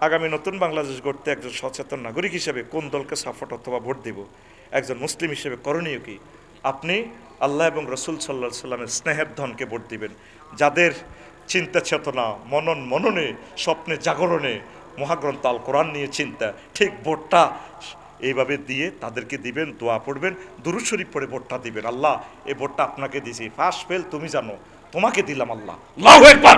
আগামী নতুন বাংলাদেশ গড়তে একজন সচেতন নাগরিক হিসেবে কোন দলকে সাপোর্ট অথবা ভোট দেব, একজন মুসলিম হিসেবে করণীয় কি? আপনি আল্লাহ এবং রসুল সাল্লাল্লাহু সাল্লামের স্নেহের ধনকে ভোট দিবেন, যাদের চিন্তা চেতনা মননে স্বপ্নে জাগরণে মহাগ্রন্থ আল কোরআন নিয়ে চিন্তা, ঠিক ভোটটা এইভাবে দিয়ে তাদেরকে দিবেন, দোয়া পড়বেন, দুরূদ শরীফ পড়ে ভোটটা দিবেন। আল্লাহ এই ভোটটা আপনাকে দিয়েছি, পাস ফেল তুমি জানো, তোমাকে দিলাম আল্লাহ। আল্লাহু আকবার।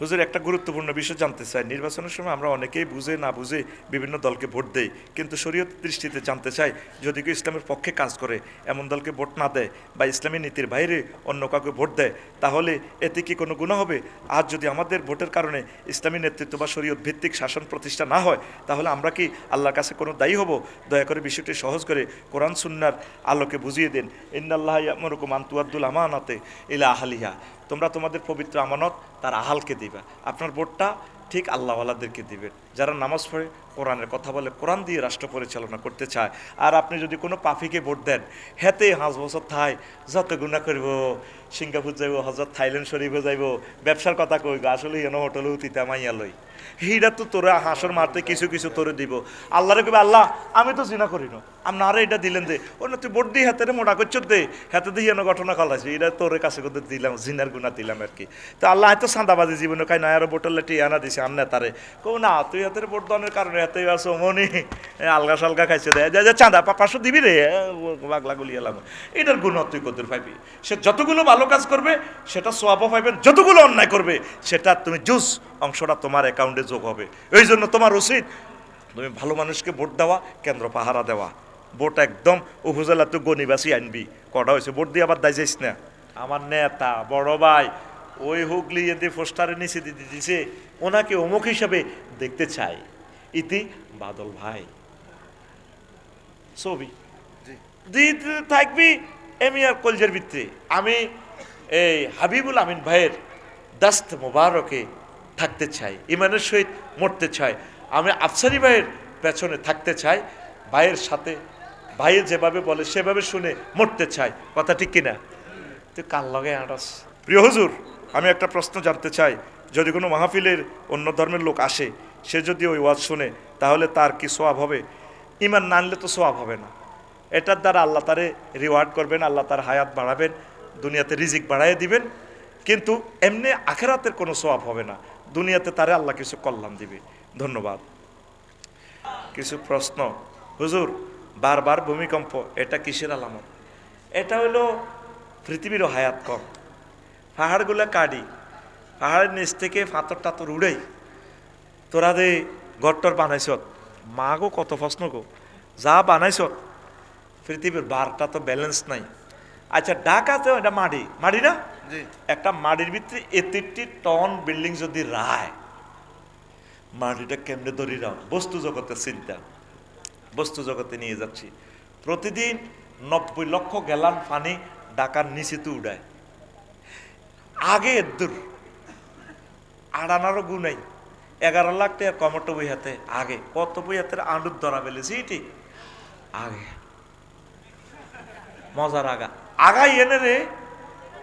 হুজুর, একটা গুরুত্বপূর্ণ বিষয় জানতে চাই। নির্বাচনের সময় আমরা অনেকেই বুঝে না বুঝে বিভিন্ন দলকে ভোট দেই, কিন্তু শরীয়ত দৃষ্টিতে জানতে চাই, যদি কেউ ইসলামের পক্ষে কাজ করে এমন দলকে ভোট না দেয় বা ইসলামী নীতির বাইরে অন্য কাউকে ভোট দেয়, তাহলে এতে কি কোনো গুনাহ হবে? আর যদি আমাদের ভোটের কারণে ইসলামী নেতৃত্ব বা শরীয়ত ভিত্তিক শাসন প্রতিষ্ঠা না হয়, তাহলে আমরা কি আল্লাহর কাছে কোনো দায়ী হব? দয়া করে বিষয়টি সহজ করে কোরআন সুন্নাহর আলোকে বুঝিয়ে দেন। ইন্নাল্লাহা ইয়া'মুরুকুম আন তুআদ্দুল আমানাতি ইলা আহলিহা, তোমরা তোমাদের পবিত্র আমানত তার আহালকে দিবা। আপনার ভোটটা ঠিক আল্লাহওয়ালাদেরকে দিবেন, যারা নামাজ পড়ে, কোরআনের কথা বলে, কোরআন দিয়ে রাষ্ট্র পরিচালনা করতে চায়। আর আপনি যদি কোনো পাফিকে ভোট দেন, হেতে 5 বছর থাই যত গুণা করব, সিঙ্গাপুর যাইব, হজরত থাইল্যান্ড শরীফে যাইব, ব্যবসার কথা কইব, আসলে এনে হোটেলে উঠিতে মাইয়া লই, এইটা তো তোরা হাসর মারতে কিছু কিছু তোরে দিব। আল্লাহরে কইবে, আল্লাহ আমি তো জিনা করি না, আপনারা এটা দিলেন দে, ও না তুই ভোট দিয়ে হাতে মোটা করছ দে, হাতে দিয়ে এনে ঘটনা খালাইছি, এটা তোর কাছে করতে দিলাম, জিনার গুণা দিলাম আর কি। তো আল্লাহ হয়তো চাঁদাবাজি জীবনে খাই না, আরো বোটলে টি আনা দিছে আন্না তারে, কো না তুই হাতের ভোট দানের কারণে হাতে আছো মনি আলগা সালগা খাইছে দেয় যা চাঁদা 500 দিবি রে, বাগলা গুলি এলাম, এটার গুণ তুই কদর পাইবি। সে যতগুলো ভালো কাজ করবে সেটা সোয়াবও পাইবেন, যতগুলো অন্যায় করবে সেটা তুমি জুস অংশটা তোমার অ্যাকাউন্টে যোগ হবে। এই জন্য তোমার উচিত তুমি ভালো মানুষকে ভোট দেওয়া, কেন্দ্র পাহারা দেওয়া। ভোট একদম উপজেলা তো গণিবাসী আনবি, কটা হয়েছে ভোট দিয়ে আবার দায় যাইস না। আমার নেতা বড় ভাই ওই হুগলি এতে পোস্টারে নিচে দিতে দিছে, ওনাকে অমুক হিসাবে দেখতে চাই, ইতি বাদল ভাই ছবি দিতে থাকবি এমি আর কলজের ভিতরে। আমি এই হাবিবুল আমিন ভাইয়ের দাস্ত মোবারকে থাকতে চাই, ইমানের সহিত মরতে চাই। আমি আফসারি ভাইয়ের পেছনে থাকতে চাই, ভাইয়ের সাথে ভাইয়ের যেভাবে বলে সেভাবে শুনে মরতে চাই। কথা ঠিক কিনা? তুই কার লগে আঁটাস? প্রিয় হুজুর, আমি একটা প্রশ্ন জানতে চাই, যদি কোনো মাহফিলের অন্য ধর্মের লোক আসে, সে যদি ওই ওয়াজ শুনে, তাহলে তার কি সোয়াব হবে? ইমান না আনলে তো সোয়াব হবে না। এটার দ্বারা আল্লাহ তারে রিওয়ার্ড করবেন, আল্লাহ তার হায়াত বাড়াবেন, দুনিয়াতে রিজিক বাড়াইয়ে দিবেন, কিন্তু এমনি আখেরাতের কোনো সোয়াব হবে না, দুনিয়াতে তারে আল্লাহ কিছু কল্যাণ দিবে। ধন্যবাদ। কিছু প্রশ্ন। হুজুর, বারবার ভূমিকম্প, এটা কিসের আলামত? এটা হলো পৃথিবীরও হায়াত কম, পাহাড়গুলো কাটি, পাহাড়ের নিচ থেকে ফাতর টাতর উড়েই তোরা দে ঘরটর বানাইছ, মা গো কত প্রশ্ন গো, যা বানাইছ পৃথিবীর বারটা তো ব্যালেন্স নাই। আচ্ছা ঢাকাতে এটা মাটি, মাটি না, একটা মাটির ভিতরে 63 টন বিল্ডিং যদি রায়, মাটিটা কেমনে ধরি রাও? বস্তু জগতের চিন্তা, বস্তু জগতে নিয়ে যাচ্ছি। প্রতিদিন 90 লক্ষ গ্যালান পানি ঢাকার নিচেতে উড়ায়। আগে দূর আড়ানারও গুনাই 11 লাখ টাকা কমটো বই হাতে, আগে কত বই হাতের আঁডুর ধরা ফেলেছি এটি আগে মজার আগা আগাই এনে রে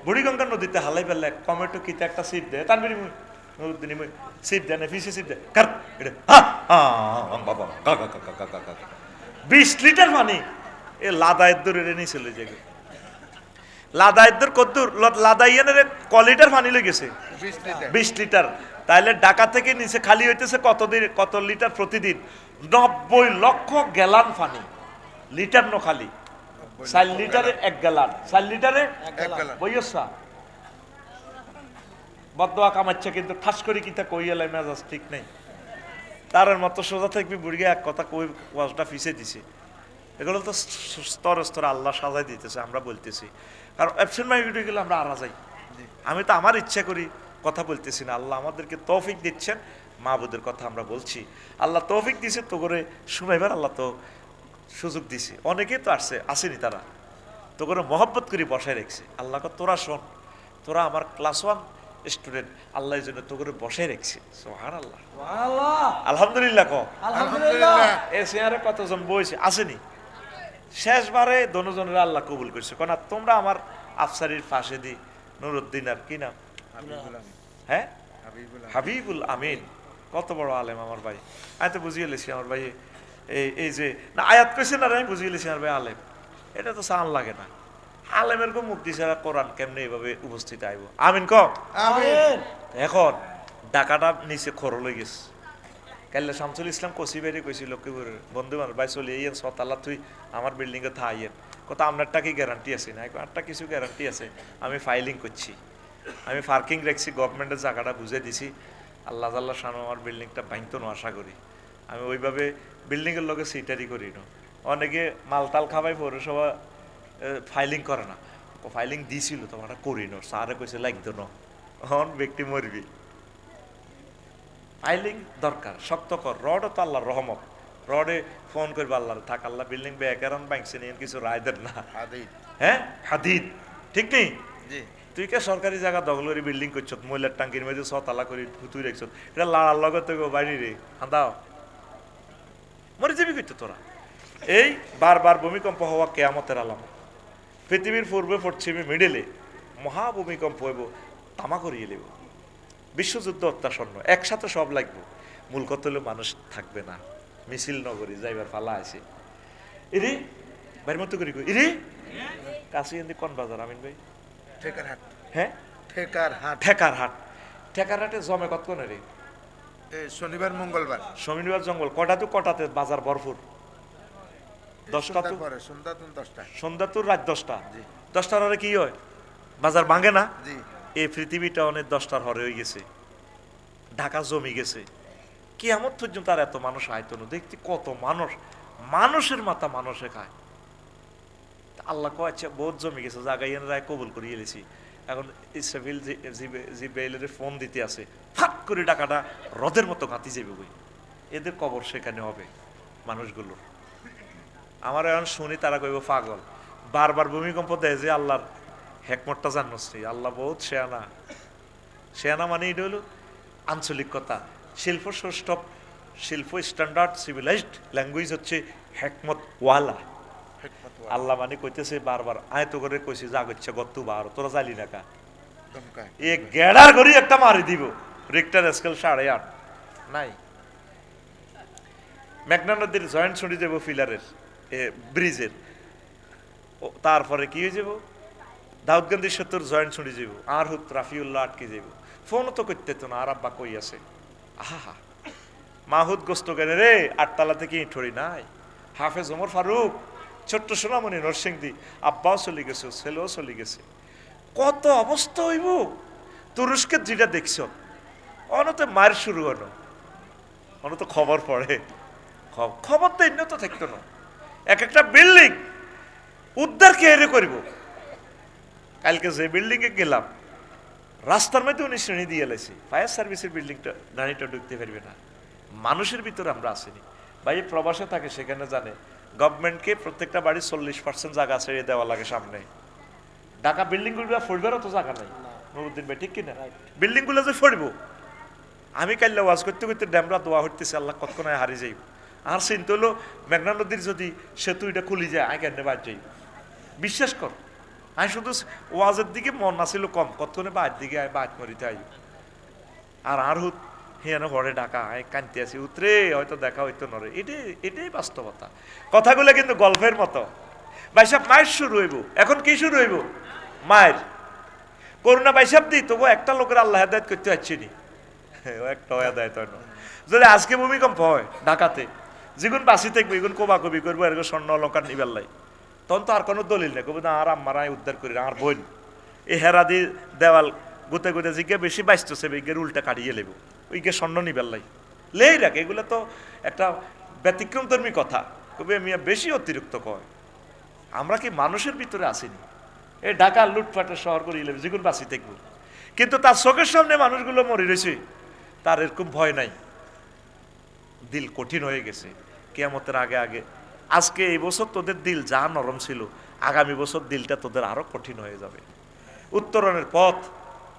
বুড়িগঙ্গা নদীতে হালাই ফেললে কমেটো কিতে একটা সিট দেয়, তার সিট দেয় না, ফিসে সিট দেয়, 20 লিটার পানি এ লাদায়ের দূর এনে নিয়ে চলে যাবে। লাদায়ের দূর কদ্দূর, লাদাইয়ানের ক লিটার পানি লেগেছে? 20 লিটার। তাহলে ঢাকা থেকে নিচে খালি হইতেছে কত লিটার প্রতিদিন? 90 লক্ষ গ্যালান পানি, লিটার ন খালি 4 লিটারে 1 গ্যালান, 4 লিটারে 1 গ্যালান বইয়সা বদদোয়া কামাচ্ছে, কিন্তু ঠাস করে কিতা কইয়ালাই মেজাজ ঠিক নেই। তার মতো সোজা থাকবি বুড়িয়ে এক কথা কই ওয়াজটা ফিসে দিছে। এগুলো তো স্তরে স্তরে আল্লাহ সাজাই দিতেছে, আমরা বলতেছি। কারণ অ্যাবসেন্ট মাইন্ডেড গেলে আমরা আরা যাই। আমি তো আমার ইচ্ছা করি কথা বলতেছি না, আল্লাহ আমাদেরকে তৌফিক দিচ্ছেন, মাহবুদের কথা আমরা বলছি। আল্লাহ তৌফিক দিছে তো করে শুনাইবার, আল্লাহ তো সুযোগ দিছে। অনেকেই তো আসেনি, তারা তো করে মহব্বত করে বসায় রেখেছে। আল্লাহ তোরা শোন, তোরা আমার ক্লাস 1 স্টুডেন্ট, আল্লাহ এই জন্য তো করে বসায় রেখেছে। সুবহানাল্লাহ, আলহামদুলিল্লাহ কো আলহামদুলিল্লাহ। এ চেয়ারে কতজন বইছে আসেনি? শেষবারে দনজনের আল্লাহ কবুল করছে। কেন তোমরা আমার আফসারির ফাঁসে দি নুরুদ্দিন আর কি নাম, হ্যাঁ হাবিবুল আমিন, কত বড় আলেম আমার ভাই, আমি তো বুঝিয়ে লেছি আমার ভাই, এই যে না আয়াত কইছে না, আমি বুঝিয়ে লেছি আমার ভাই আলেম, এটা তো সান লাগে না। আলেমের কো মুক্তি ছাড়া কোরআন কেমনে এইভাবে উপস্থিত আইব? আমিন ক আমিন। এখন ডাকাটা নিচে খরল হয়ে গেছে। কাল্লা শামসুল ইসলাম কসিবাড়ি কইছি লক্ষ্মীপুরের বন্ধু মানুষ, ভাই চলে ইয়েন সতাল্লা তুই আমার বিল্ডিং এ থাইয়েন, কত আপনারটা কি গ্যারান্টি আছে? না একটা কিছু গ্যারান্টি আছে, আমি ফাইলিং করছি, আমি পার্কিং রাখছি, গভর্নমেন্টের জায়গাটা বুঝে দিছি, আল্লাহ আল্লাহ শানো আমার বিল্ডিংটা ভাঙতো না আশা করি। আমি ওইভাবে বিল্ডিংয়ের লগে সিটারি করি না। অনেকে মালটাল খাবাই পৌরসভা ফাইলিং করে না, ফাইলিং দিছিল তোমার করি না, স্যারে কইছে লাগতো না, হন ব্যক্তি মরবি। ফাইলিং দরকার, শক্ত কর। রডও তো আল্লাহর রহমত, রডে ফোন করবে আল্লাহর, থাক আল্লাহ বিল্ডিং বেকারণ ভাঙছে নিয়ে কিছু রায় দেন না। হ্যাঁ হাদিদ ঠিক নেই, তুই কে সরকারি জায়গা দখল করে বিল্ডিং করছ, মহিলার টাঙ্কির মধ্যে ছতালা করে তুই রাখছ, এটা লাড়ার লগত বাড়ি রে হাঁদাও মরে যাবি করতো তোরা। এই বারবার ভূমিকম্প হওয়া কেয়ামতের আলামত। পৃথিবীর পূর্বে পশ্চিমে মিডেলে মহাভূমিকম্প হইব, তামা করিয়ে নেব, বিশ্বযুদ্ধ অত্যাসন্ন, একসাথে সব লাগবো। মূল কথা হলো মানুষ থাকবে না, মিছিল নগরী যাইবার ফালা আছে। ইরে বাইর মতো করি ইরে কাছে কোন বাজার আমিন ভাই? ঠেকার হাট। হ্যাঁ ঠেকার হাট। ঠেকার হাট। ঠেকার হাটে জমে কতক্ষণ রে? শনিবার মঙ্গলবার। শনিবার জঙ্গল কটা তো কটাতে বাজার ভরপুর? 10টা তো সন্ধ্যা তো রাত 10টা। 10টার হরে কি হয়? বাজার ভাঙে না? এই পৃথিবীটা অনেক 10টার হরে হয়ে গেছে, ঢাকা জমি গেছে। কিয়ামত পর্যন্ত আর এত মানুষ আয়তো না, দেখতে কত মানুষ, মানুষের মাথা মানুষে খায়। আল্লাহ কয় আচ্ছা বহুত জমি গেছে, জাগাই রায় কবুল করিয়ে এলেছি, এখন ইসরাফিল জিব্রাইলের ফোন দিতে আছে, ফাট করে টাকাটা হ্রদের মতো গাঁতি যাবে বই, এদের কবর সেখানে হবে মানুষগুলো। আমার এখন শুনি তারা কইব পাগল, বারবার ভূমিকম্প দেয় যে আল্লাহর হেকমতটা জান্নশ্রী, আল্লাহ বহুত শেয়ানা। শেয়ানা মানে এটা হলো আঞ্চলিকতা, শিল্প সৌষ্ঠব, শিল্প স্ট্যান্ডার্ড সিভিলাইজড ল্যাঙ্গুয়েজ হচ্ছে হেকমত ওয়ালা। আল্লাহ মানে কইতেছে বারবার, আয়তো করে কইছে যা করছে গত্তু বার, তোরা জালি না কা এ গেড়ার ঘড়ি একটা মারি দিব, রিক্টার স্কেল 8.5 নাই। মেঘনা নদীর জয়েন্ট ছুটি যাব ফিলারের ব্রিজের, তারপরে কি হয়ে যাব দাউদগঞ্জের 70 জয়েন্ট ছুটি যাব, আর হুত রাফিউল্লাহ আটকে যাব, ফোনও তো করতে তো না, আর আব্বা কই আছে, আহা মাহুদ গোস্ত কেন রে, 8তলা থেকে ইঁঠড়ি নাই, হাফেজ ওমর ফারুক, ছোট্ট সোনামণি নরসিংদী, আব্বাও চলে গেছে, ছেলেও চলে গেছে, কত অবস্থা হইব। তুরস্কের যেটা দেখছ অনতে মার শুরু হলো, অনত খবর পড়ে, খবর তো ইন্ন তো থাকতো না। এক একটা বিল্ডিং উদ্ধার কে এরে করব। কালকে যে বিল্ডিং এ গেলাম রাস্তার মধ্যে 19 শ্রেণী দিয়ে এলাইছি, ফায়ার সার্ভিসের বিল্ডিংটা গাড়িটা ঢুকতে পারবে না, মানুষের ভিতরে আমরা আসিনি। ভাই প্রবাসে থাকে সেখানে জানে গভর্নমেন্টকে প্রত্যেকটা বাড়ি 40% জায়গা ছেড়ে দেওয়া লাগে সামনে। ঢাকা বিল্ডিং গুলো ফড়বারও তো জায়গা নাই নুরুদ্দিন ভাই, ঠিক কিনা? বিল্ডিং গুলো যে ফড়ব, আমি কাল্লা ওয়াজ করতে করতে ড্যামরা দোয়া হইতেছে আল্লাহ কতক্ষণে হারি যাই। আর চিন্তা হলো মেঘনা নদীর যদি সেতু এটা খুলি যায় আই কেন বাদ যাই, বিশ্বাস কর। আমি শুধু ওয়াজের দিকে মন নাছিল কম, কতক্ষণে বাদ দিকে আয় বাদ মরিতে আই। আর হুত হেন ঘরে ডাকা আয় কানতে আসি উতরে হয়তো দেখা হইতো নরে, এটাই বাস্তবতা। কথাগুলো কিন্তু গল্পের মতো। ভাইসাব মায়ের শুরু হইব, এখন কি শুরু হইব? মায়ের করোনা ভাইসাব দিই, তবু একটা লোকের আল্লাহ হেদায়েত করতে পারছি নি, একটা হেদায়েত হয় না। যদি আজকে ভূমিকম্প হয় ঢাকাতে, যেগুন বাঁচি থাকবে এগুন কোবাকবি করবো, এরকম স্বর্ণ অলঙ্কার নিবার লাই, তখন তো আর কোনো দলিল নেই, কবি না আর আম্মারাই উদ্ধার করি আর বোন এই হেরাদি দেওয়াল গুতে গুতে জিগে বেশি বাঁচতেছে বিজ্ঞের উল্টা কাটিয়ে লেব, ওইকে স্বর্ণ নিবার লাই লেই রাখে। এগুলো তো একটা ব্যতিক্রমধর্মী কথা, কবি মিয়া বেশি অতিরিক্ত কয়। আমরা কি মানুষের ভিতরে আসিনি? এই ঢাকা লুটপাটের শহর করে ইলেবে যেগুলো বাঁচি থাকবো, কিন্তু তার চোখের সামনে মানুষগুলো মরে রয়েছে, তার এরকম ভয় নাই। দিল কঠিন হয়ে গেছে কিয়ামতের আগে আগে। আজকে এই বছর তোদের দিল যা নরম ছিল, আগামী বছর দিলটা তোদের আরো কঠিন হয়ে যাবে। উত্তরণের পথ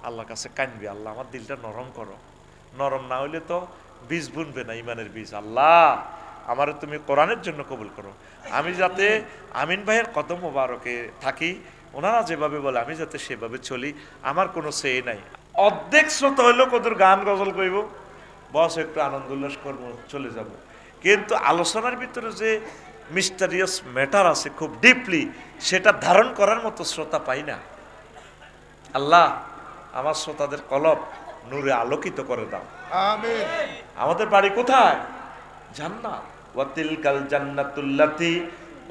আল্লাহর কাছে কানবি, আল্লাহ আমার দিলটা নরম করো। নরম না হইলে তো বীজ বুনবে না, ইমানের বীজ। আল্লাহ আমারে তুমি কোরআনের জন্য কবুল করো, আমি যাতে আমিন ভাইয়ের কদম মোবারকে থাকি, ওনারা যেভাবে বলে আমি যাতে সেভাবে চলি, আমার কোনো সে নাই। অর্ধেক শ্রোতা হইলেও কদর গান গজল কইব, বস একটু আনন্দ উল্লাস করবো, চলে যাব। কিন্তু আলোচনার ভিতরে যে মিস্টারিয়াস ম্যাটার আছে খুব ডিপলি, সেটা ধারণ করার মতো শ্রোতা পাই না। আল্লাহ আমার শ্রোতাদের কলব নূরে আলোকিত করে দাও। আমিন। আমাদের বাড়ি কোথায়? জান্নাত। ওয়াতিলকাল জান্নাতুল্লাতি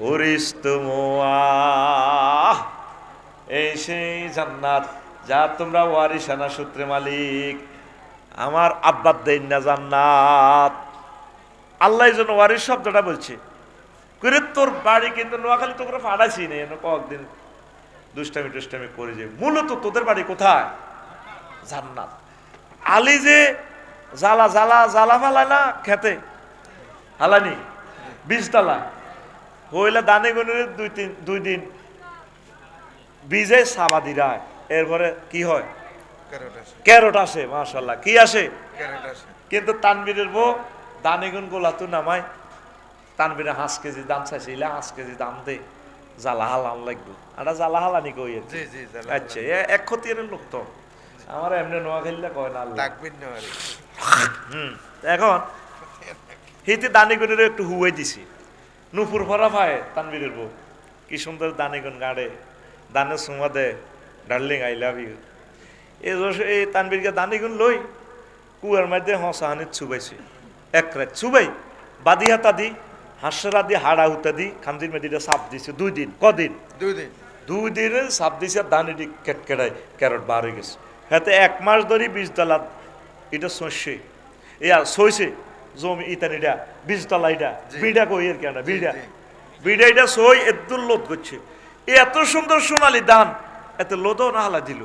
উরিসতুমুহা, এই সেই জান্নাত যা তোমরা ওয়ারিসানা সূত্রে মালিক। আমার আব্বার দেন না জান্নাত। আল্লাহ এই জন্য ওয়ারিস শব্দটা বলছে। করে তোর বাড়ি কিন্তু নোয়াখালী তো করে ফাড়াইছি নেই, কয়েকদিন দুষ্টামি করে যে, মূলত তোদের বাড়ি কোথায়? জান্নাত। আলী যে জ্বালা ফালায় না খেতে, হালানি বীজতলা হইলে দানে গনের 2 দিন বীজে সাবাদি রায়, এরপরে কি হয়? ক্যারট আসে, মাশাআল্লাহ কি আসে? কিন্তু তানবীরের বউ দানিগুন গোলা তো নামায়, তানবীরে 5 কেজি দাম চাইছে, 5 কেজি দাম দে, জ্বালা হালান লাগবে। এটা জ্বালা হালানি কই? আচ্ছা, এক খতিয়ারের লোক তো আমার এমনি নোয়াখালীলা কয় না আল্লাহ। এখন হিতে দানিগুনের একটু হুয়ে দিছি, নুপুর ভরা পায় তানবীরের বউ, কি সুন্দর দানিগুন গাড়ে, দানে সুমা দে, ডার্লিং আই লাভ ইউ। এই তানবীরকে দানিগুন লই কুয়ার মধ্যে হসাহানি ছুবাইছে, এক রাত ছুবাই বাদি হাতা দি হাঁসরা দি হাড়া হুতা দি খামজির মেদিটা সাপ দিছে 2 দিন। কদিন? 2 দিনে সাপ দিছে, দানিটি কেটকেটায় ক্যারট বার হয়ে গেছে। হাতে 1 মাস ধরে বীজতলা এটা শস্যে সইছে জমি ইতানিটা বীজতলা, এটা বিড়া কই এর কেন বিড়া এটা সই এদুল লোদ করছে। এত সুন্দর সোনালি ধান এত লোদও না হালা দিল।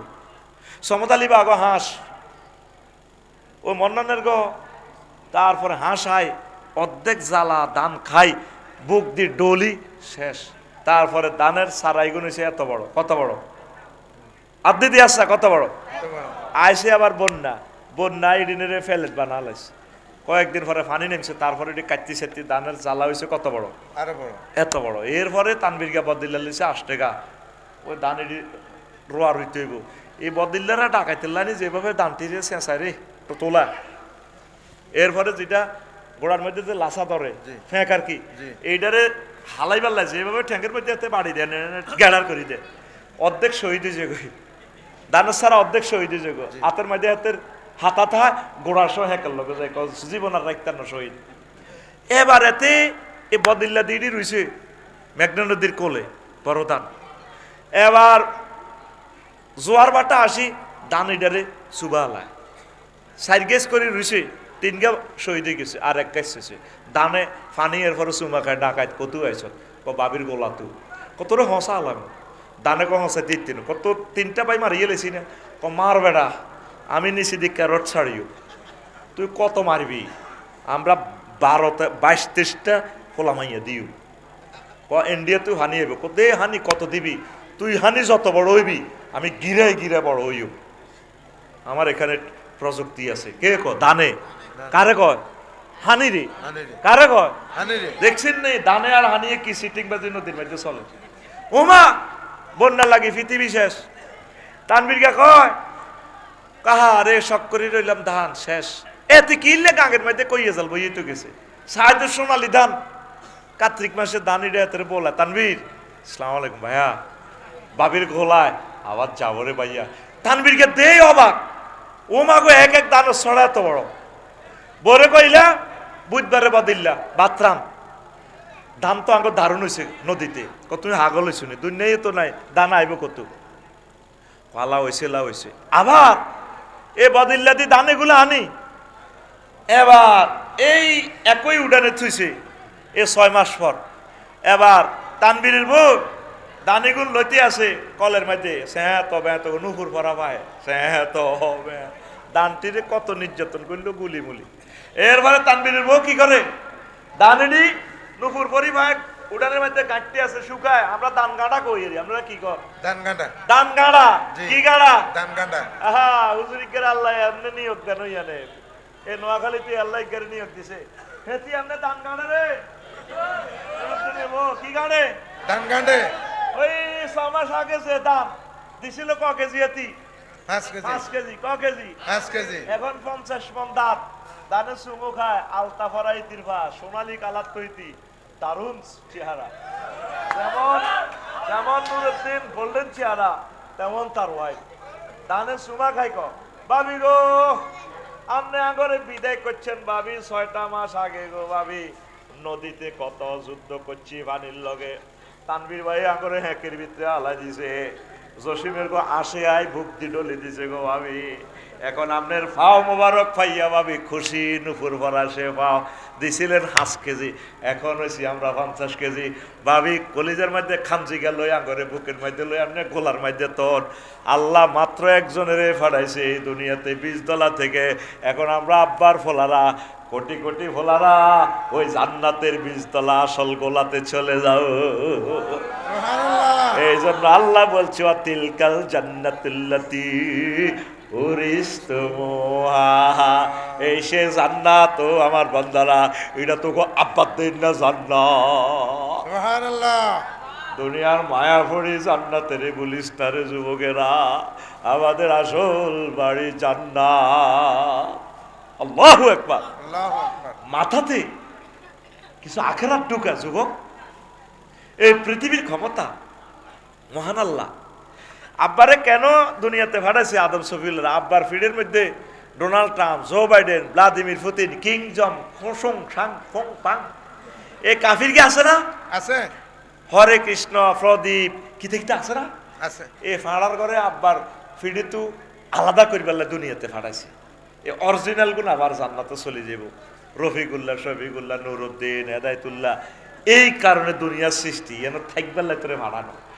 সমতালি বাগ হাঁস ওই মন্নানের গো, তারপরে হাঁস আয় অর্ধেক জ্বালা ধান খাই, বুক দিয়ে ডলি শেষ। তারপরে ধানের সারাই গুণ হয়েছে এত বড়, কত বড় আদি দিয়ে আসা, কত বড় আইসে। আবার বন্যা ইডিনের ফেলেট বানালাইছে, কয়েকদিন পরে পানি নেমছে, তারপরে এটি কাটতি সেটি ধানের জ্বালা হয়েছে কত বড়, এত বড়। এরপরে তানবীরগা বদিল্লা লিছে 8 টাকা, ওই ধান এটি রোয়া রইতে হইব। এই বদিল্লারা ডাকাইতেলানি যেভাবে দানটি চেঁচায় রে তো তোলা, এরপরে যেটা গোড়ার মধ্যে যে লাসা ধরে ফেঁক আর কি, এইটারে হালাইবার লাগছে এভাবে ঠ্যাঙ্কের মধ্যে হাতে বাড়ি দেয়, গেড়ার করে দেয়, অর্ধেক শহীদ হয়েছে গো, দানের সারা অর্ধেক শহীদ হয়েছে গো। হাতের মধ্যে হাতের হাতা থা গোড়ার সহ হেকাল লোকে যায়, জীবন আর রাখতাম না শহীদ। এবার এতে এই বদিল্লা দিদি রয়েছে মেঘনা নদীর কোলে বড় দান। এবার জোয়ার বাটা আসি দান এটারে সুবালায় 4 গেছ করে রুইছে, 3 গা শহীদ হয়ে গেছে, আর 1 গাছ শেষে দানে ফানি। এরপরে চুমা খায় ডাকাত কত আইস বাবির গোলা তু কতটা হসা আলাম দানে কো হসা দিতেন কত 3টা পাই মারিয়ে লেছি না, মার বেড়া আমি নিচে দিক ক্যারট ছাড়িও, তুই কত মারবি? আমরা 22-23টা খোলা মাইয়া দিও, ইন্ডিয়া তুই হানি হইব, দে হানি কত দিবি? তুই হানি যত বড় হইবি আমি গিরায় বড় হইব। আমার এখানে প্রযুক্তি আছে। কে কয়? দানে। কারে কয়? হানি রে। কারে কয়? দেখছেন নেই দানে আর হানিয়ে কি সিটিং বাজি নদীর মধ্যে চলে। ওমা বন্যা লাগি পৃথিবী শেষ। তানবীরকে কয় কাহা রে শখ করে রইলাম ধান শেষ, এতে কিনলে গাঙের মধ্যে কইয়ে যাল বইয়ে তো গেছে সাহায্য সোনালি ধান। কার্তিক মাসে দানিটা এত বলা তানবীর আসসালামু আলাইকুম ভাইয়া, বাবির ঘোলায় আবার যাবো রে ভাইয়া। তানবীরকে দেই অবাক, ও মাগো এক দানো ছড়া এত বড়। বরে কইলা বুধবারে বদিল্লা বাতরাম ধান তো আঙ্গ দারুণ হয়েছে নদীতে, কত তুমি হাগল হয়েছো নি, দুনিয়ায় তো নাই দানা আইব কত, পালা হয়েছে লা হয়েছে। আবার এ বদিল্লা দিয়ে দানেগুলো আনি, এবার এই একই উডানে থুইছে এ 6 মাস পর। এবার তানবীরের বউ দানিগুন লইতে আছে কলের মধ্যে, স্যাঁ তবে এত নুপুর ভরা পায়, স্যাঁ তো হবে দানটিরে কত নির্যাতন করলো গুলিমুলি। এরপরে তানবীরের বউ কি করে? দানেরই নুপুর পরি ভাই উডানের মধ্যে গাঁটটি আছে শুকায়, আমরা দান গাঁড়া কই, আমরা কি কর দান গাঁড়া, কি গাঁড়া? দান গাঁড়া। আহা হুজুরিকের আল্লাহ এমনি নিয়োগ দেন ইয়ানে, এ নোয়াখালীতে আল্লাহ কেন নিয়োগ দিছে, হেতি আমনে দান গাঁড়া রে কি গাঁড়ে? দান গাঁড়ে। ওই 6 মাস আগে যে দাম দিছিল ক কেজি? 5 কেজি। ক কেজি? 5 কেজি। এখন 50 মণ দাঁত দানে সুমো খায় আলতা ফরাই তিরফা সোনালী কালার তৈতি দারুণ চেহারা, যেমন যেমন নুরুদ্দিন গোল্ডেন চেহারা তেমন তার ওয়াইফ। দানে সুমা খাই ক ভাবি গো আপনি আগরে বিদায় করছেন ভাবি 6টা মাস আগে গো ভাবি, নদীতে কত যুদ্ধ করছি পানির লগে, তানভীর ভাই আগরে হ্যাকের ভিতরে আলাই দিছে, জসিমের গো আসে আই ভুক্তি ডলি দিছে গো ভাবি, এখন আপনার ফাও মোবারক পাইয়া ভাবি খুশি, নুপুর ফরাসে পাও দিছিলেন 5 কেজি, এখন হয়েছি আমরা 50 কেজি ভাবি, কলিজার মধ্যে খামচি গেল আঙ্গরে বুকের মধ্যে লই আপনি গোলার মধ্যে তন, আল্লাহ মাত্র একজনের ফাড়াইছে এই দুনিয়াতে বীজতলা থেকে, এখন আমরা আব্বার ফোলারা কোটি কোটি ফোলারা ওই জান্নাতের বীজতলা আসল গোলাতে চলে যাও। এই জন্য আল্লাহ বলছে তিলকাল জান্নাতুল্লাতি উরিস্তুমুহা, এই সে জান্নাত ও আমার বান্দারা, এটা তো আব্বাদের না জান্নাত। সুবহানাল্লাহ। দুনিয়ার মায়াভরি জান্নাতের বলিস না রে যুবকেরা, আমাদের আসল বাড়ি জান্নাত। আল্লাহু আকবার। আল্লাহু আকবার। মাথাতে কিছু আখেরাত ঢুকা যুবক, এই পৃথিবীর ক্ষমতা মহান আল্লাহ। আব্বারে কেন দুনিয়াতে পাঠাইছে আদম শফিউল্লাহ, আব্বার ফিডের মধ্যে Donald Trump, Joe Biden, Vladimir Putin, Kim Jong ফোং সাং ফোং পাং, এই কাফির কি আছে না? আছে হরে কৃষ্ণ প্রদীপ কিতে কিতে আছে না? আছে। এ ফাড়ার করে আব্বার ফিডে তো আলাদা করি পারলে দুনিয়াতে ফাটাইছে, এ অরিজিনাল গুণ আবার জান্নাতে চলে যাব, রফিকুল্লাহ, শফিকুল্লাহ, নুরুদ্দিন, হেদায়তুল্লাহ, এই কারণে দুনিয়ার সৃষ্টি এন থাকবার তোরে ভাড়ানো।